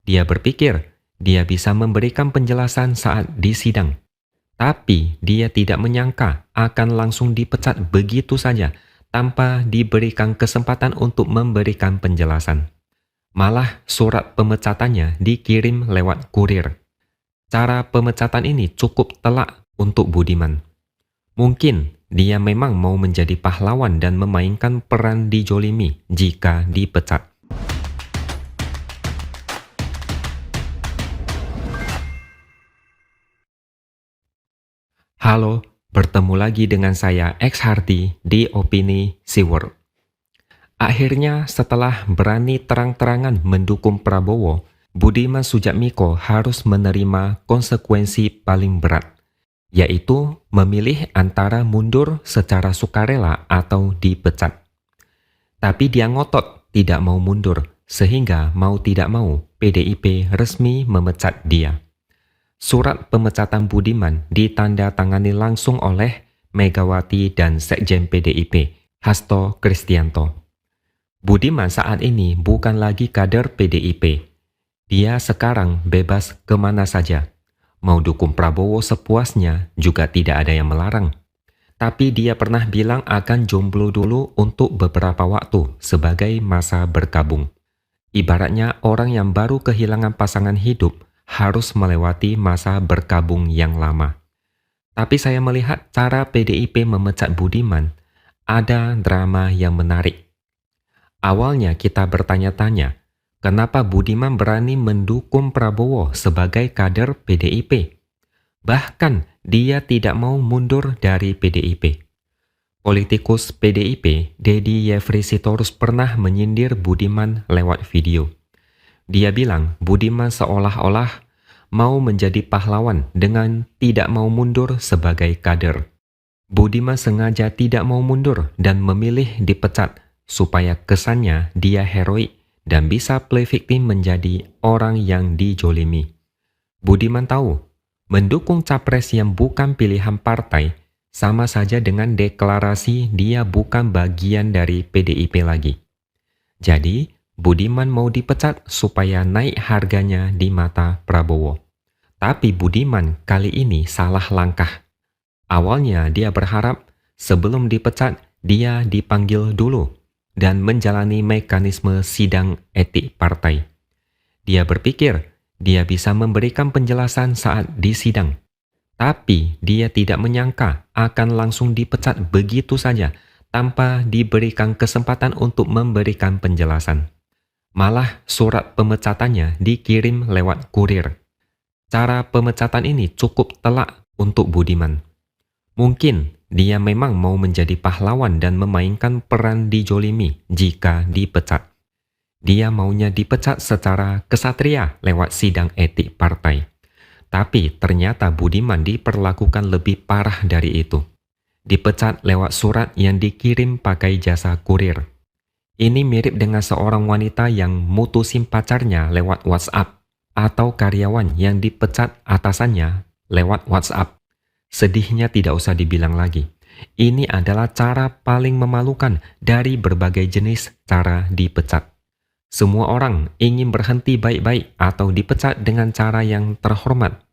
Dia berpikir dia bisa memberikan penjelasan saat di sidang. Tapi dia tidak menyangka akan langsung dipecat begitu saja tanpa diberikan kesempatan untuk memberikan penjelasan. Malah surat pemecatannya dikirim lewat kurir. Cara pemecatan ini cukup telak untuk Budiman. Mungkin dia memang mau menjadi pahlawan dan memainkan peran dijolimi jika dipecat. Halo, bertemu lagi dengan saya X Hardy di Opini Siword. Akhirnya setelah berani terang-terangan mendukung Prabowo, Budiman Sujatmiko harus menerima konsekuensi paling berat, yaitu memilih antara mundur secara sukarela atau dipecat. Tapi dia ngotot tidak mau mundur, sehingga mau tidak mau PDIP resmi memecat dia. Surat pemecatan Budiman ditandatangani langsung oleh Megawati dan Sekjen PDIP, Hasto Kristianto. Budiman saat ini bukan lagi kader PDIP. Dia sekarang bebas kemana saja. Mau dukung Prabowo sepuasnya juga tidak ada yang melarang. Tapi dia pernah bilang akan jomblo dulu untuk beberapa waktu sebagai masa berkabung. Ibaratnya orang yang baru kehilangan pasangan hidup harus melewati masa berkabung yang lama. Tapi saya melihat cara PDIP memecat Budiman ada drama yang menarik. Awalnya kita bertanya-tanya, kenapa Budiman berani mendukung Prabowo sebagai kader PDIP? Bahkan dia tidak mau mundur dari PDIP. Politikus PDIP, Dedi Yefri Sitorus pernah menyindir Budiman lewat video. Dia bilang Budiman seolah-olah mau menjadi pahlawan dengan tidak mau mundur sebagai kader. Budiman sengaja tidak mau mundur dan memilih dipecat supaya kesannya dia heroik dan bisa play victim menjadi orang yang dijolimi. Budiman tahu, mendukung capres yang bukan pilihan partai sama saja dengan deklarasi dia bukan bagian dari PDIP lagi. Jadi, Budiman mau dipecat supaya naik harganya di mata Prabowo. Tapi Budiman kali ini salah langkah. Awalnya dia berharap sebelum dipecat dia dipanggil dulu dan menjalani mekanisme sidang etik partai. Dia berpikir dia bisa memberikan penjelasan saat di sidang. Tapi dia tidak menyangka akan langsung dipecat begitu saja tanpa diberikan kesempatan untuk memberikan penjelasan. Malah surat pemecatannya dikirim lewat kurir. Cara pemecatan ini cukup telak untuk Budiman. Mungkin dia memang mau menjadi pahlawan dan memainkan peran dijolimi jika dipecat. Dia maunya dipecat secara kesatria lewat sidang etik partai. Tapi ternyata Budiman diperlakukan lebih parah dari itu. Dipecat lewat surat yang dikirim pakai jasa kurir. Ini mirip dengan seorang wanita yang mutusin pacarnya lewat WhatsApp atau karyawan yang dipecat atasannya lewat WhatsApp. Sedihnya tidak usah dibilang lagi. Ini adalah cara paling memalukan dari berbagai jenis cara dipecat. Semua orang ingin berhenti baik-baik atau dipecat dengan cara yang terhormat.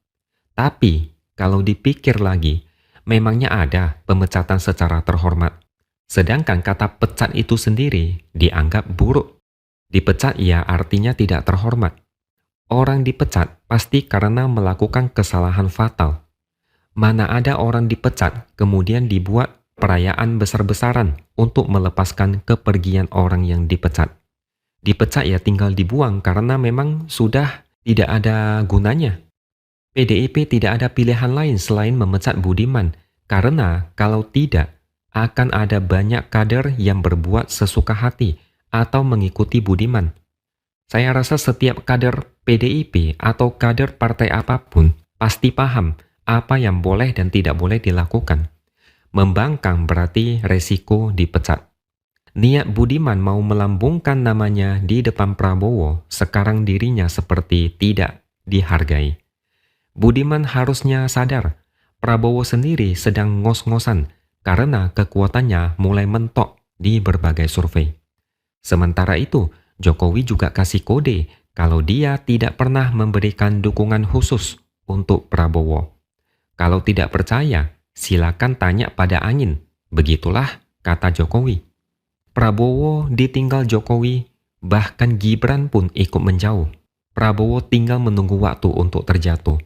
Tapi kalau dipikir lagi, memangnya ada pemecatan secara terhormat. Sedangkan kata pecat itu sendiri dianggap buruk. Dipecat ya artinya tidak terhormat. Orang dipecat pasti karena melakukan kesalahan fatal. Mana ada orang dipecat kemudian dibuat perayaan besar-besaran untuk melepaskan kepergian orang yang dipecat. Dipecat ya tinggal dibuang karena memang sudah tidak ada gunanya. PDIP tidak ada pilihan lain selain memecat Budiman, karena kalau tidak, akan ada banyak kader yang berbuat sesuka hati atau mengikuti Budiman. Saya rasa setiap kader PDIP atau kader partai apapun pasti paham apa yang boleh dan tidak boleh dilakukan. Membangkang berarti resiko dipecat. Niat Budiman mau melambungkan namanya di depan Prabowo, sekarang dirinya seperti tidak dihargai. Budiman harusnya sadar, Prabowo sendiri sedang ngos-ngosan karena kekuatannya mulai mentok di berbagai survei. Sementara itu, Jokowi juga kasih kode kalau dia tidak pernah memberikan dukungan khusus untuk Prabowo. Kalau tidak percaya, silakan tanya pada angin. Begitulah kata Jokowi. Prabowo ditinggal Jokowi, bahkan Gibran pun ikut menjauh. Prabowo tinggal menunggu waktu untuk terjatuh.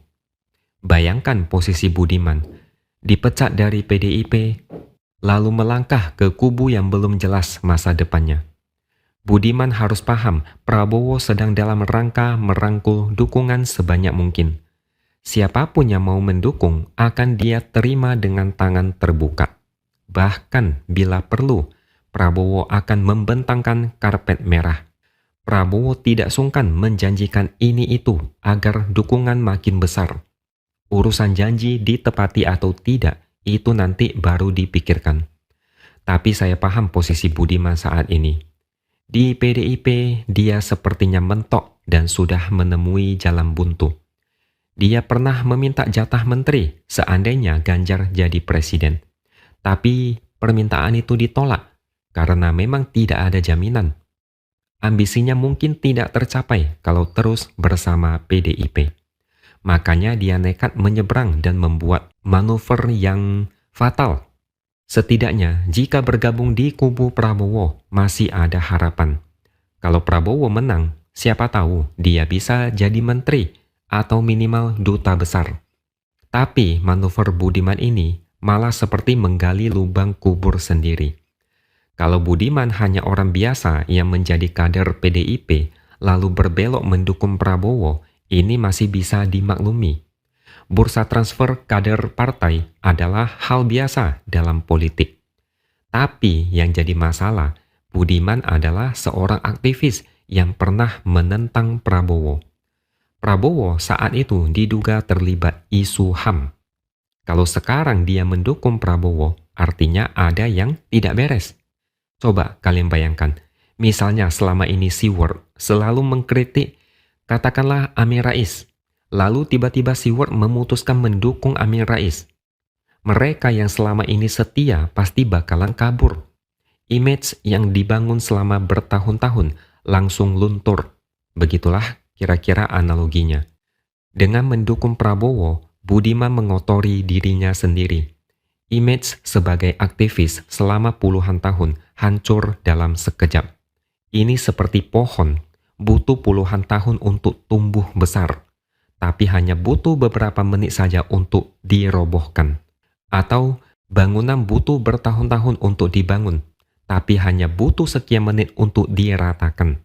Bayangkan posisi Budiman, dipecat dari PDIP, lalu melangkah ke kubu yang belum jelas masa depannya. Budiman harus paham Prabowo sedang dalam rangka merangkul dukungan sebanyak mungkin. Siapapun yang mau mendukung akan dia terima dengan tangan terbuka. Bahkan bila perlu, Prabowo akan membentangkan karpet merah. Prabowo tidak sungkan menjanjikan ini itu agar dukungan makin besar. Urusan janji ditepati atau tidak, itu nanti baru dipikirkan. Tapi saya paham posisi Budiman saat ini. Di PDIP, dia sepertinya mentok dan sudah menemui jalan buntu. Dia pernah meminta jatah menteri seandainya Ganjar jadi presiden. Tapi permintaan itu ditolak karena memang tidak ada jaminan. Ambisinya mungkin tidak tercapai kalau terus bersama PDIP. Makanya dia nekat menyeberang dan membuat manuver yang fatal. Setidaknya jika bergabung di kubu Prabowo masih ada harapan. Kalau Prabowo menang, siapa tahu dia bisa jadi menteri atau minimal duta besar. Tapi manuver Budiman ini malah seperti menggali lubang kubur sendiri. Kalau Budiman hanya orang biasa yang menjadi kader PDIP lalu berbelok mendukung Prabowo, ini masih bisa dimaklumi. Bursa transfer kader partai adalah hal biasa dalam politik. Tapi yang jadi masalah, Budiman adalah seorang aktivis yang pernah menentang Prabowo. Prabowo saat itu diduga terlibat isu HAM. Kalau sekarang dia mendukung Prabowo, artinya ada yang tidak beres. Coba kalian bayangkan, misalnya selama ini Siward selalu mengkritik, katakanlah Amin Rais. Lalu tiba-tiba Siward memutuskan mendukung Amin Rais. Mereka yang selama ini setia pasti bakalan kabur. Image yang dibangun selama bertahun-tahun langsung luntur. Begitulah kira-kira analoginya. Dengan mendukung Prabowo, Budiman mengotori dirinya sendiri. Image sebagai aktivis selama puluhan tahun hancur dalam sekejap. Ini seperti pohon, butuh puluhan tahun untuk tumbuh besar. Tapi hanya butuh beberapa menit saja untuk dirobohkan. Atau bangunan butuh bertahun-tahun untuk dibangun, tapi hanya butuh sekian menit untuk diratakan.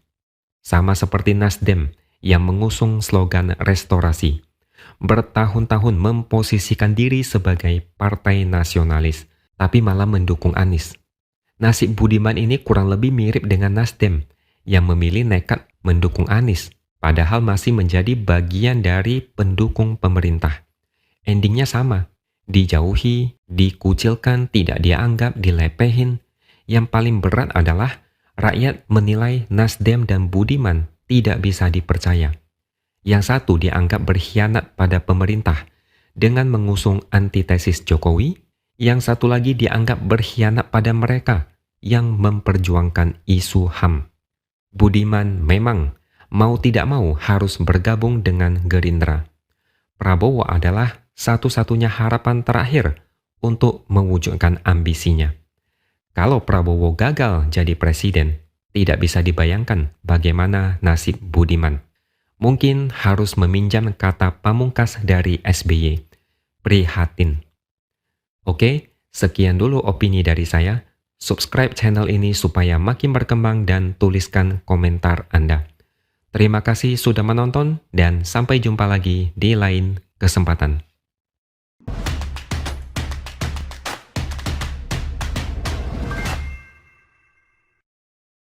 Sama seperti Nasdem yang mengusung slogan restorasi. Bertahun-tahun memposisikan diri sebagai partai nasionalis, tapi malah mendukung Anies. Nasib Budiman ini kurang lebih mirip dengan Nasdem yang memilih nekat mendukung Anies. Padahal masih menjadi bagian dari pendukung pemerintah. Endingnya sama, dijauhi, dikucilkan, tidak dianggap, dilepehin. Yang paling berat adalah rakyat menilai Nasdem dan Budiman tidak bisa dipercaya. Yang satu dianggap berkhianat pada pemerintah dengan mengusung antitesis Jokowi, yang satu lagi dianggap berkhianat pada mereka yang memperjuangkan isu HAM. Budiman memang mau tidak mau harus bergabung dengan Gerindra. Prabowo adalah satu-satunya harapan terakhir untuk mewujudkan ambisinya. Kalau Prabowo gagal jadi presiden, tidak bisa dibayangkan bagaimana nasib Budiman. Mungkin harus meminjam kata pamungkas dari SBY, prihatin. Oke, sekian dulu opini dari saya. Subscribe channel ini supaya makin berkembang dan tuliskan komentar Anda. Terima kasih sudah menonton dan sampai jumpa lagi di lain kesempatan.